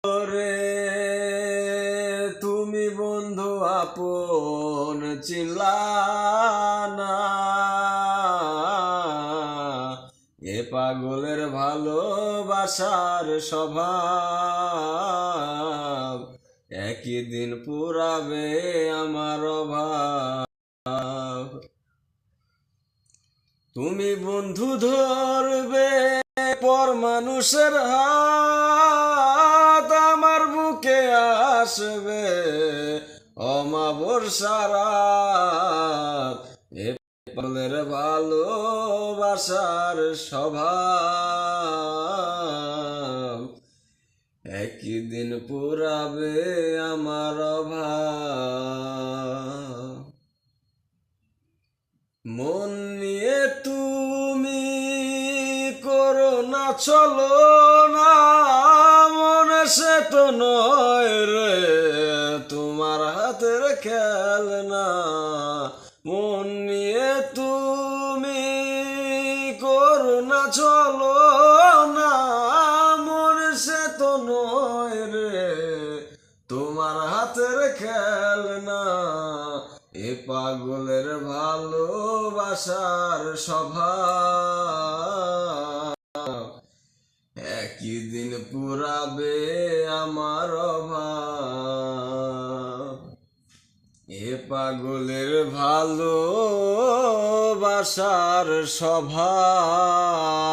রে তুমি বন্ধু আপন চিনলা না, এ পাগলের ভালোবাসার স্বভাব একই দিন পুরাবে আমার অভাব। তুমি বন্ধু ধরবে পর মানুষের হাত, আমার বুকে আসবে অমাবস্যার রাত। এ পাগলের ভালোবাসার স্বভাব একই দিন পুরাবে আমার অভাব। মন নিয়ে তুমি করো না চলো না, মনে সে তো নয় রে তোমার হাতের খেলনা। মন নিয়ে তুমি করো না চলো না, মনে সে তো নয় রে তোমার হাতের খেলনা। এ পাগলের ভালোবাসার স্বভাব একই দিন পুরাবে আমার অভাব। এ পাগলের ভালোবাসার স্বভাব